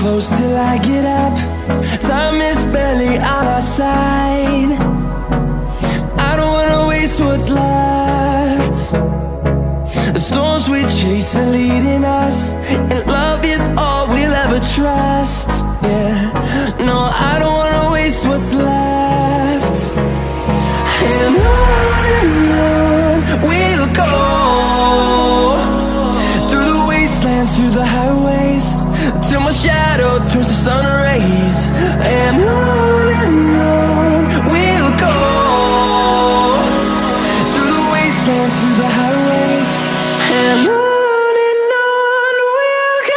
close till I get up. Time is barely on our side. I don't wanna waste what's left. The storms we chase are leading us, and love is all we'll ever trust. Yeah, no, I don't wanna waste what's left. And on we'll go, through the wastelands, through the highways, till my shadow turns to sun rays. And on we'll go, through the wastelands, through the highways, and on we'll go.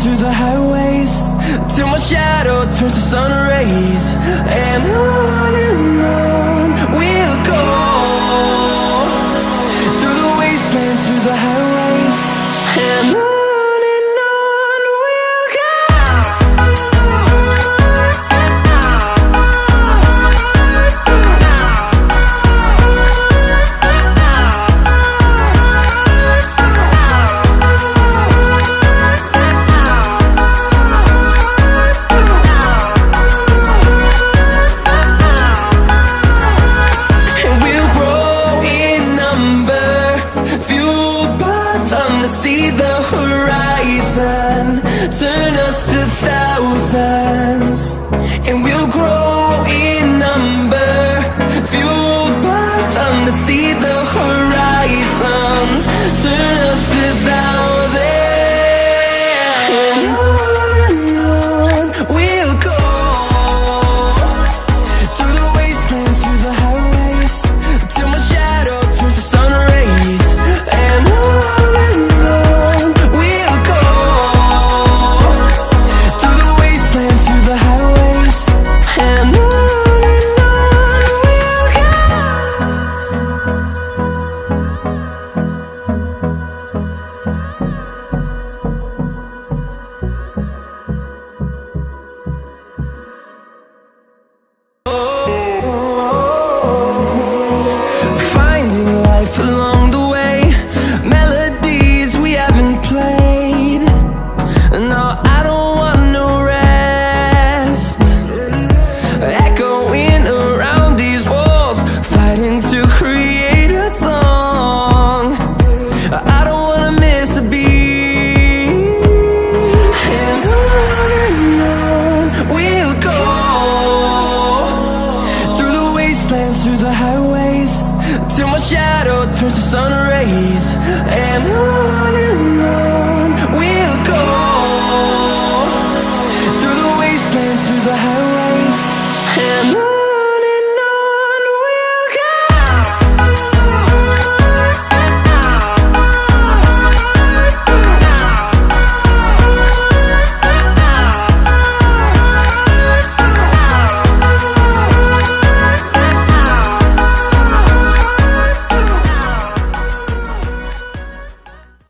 Through the highways, till my shadow turns to sun rays. And on we'll go, through the wastelands, through the highways, and on we'll go. See the horizon turn us to thousands, and we'll grow in number, fueled by them. To see the horizon turn us to thousands, and on we'll go, through the wastelands, through the highways, till my shadow turns to sun rays. And along the way, melodies we haven't played. No, I don't want no rest. Echoing around these walls, fighting to create a song. I don't wanna miss a beat. And on we'll go, through the wastelands, through the highways, till my shadow turns to sun rays. And on we'll go, through the wastelands, through the highways, and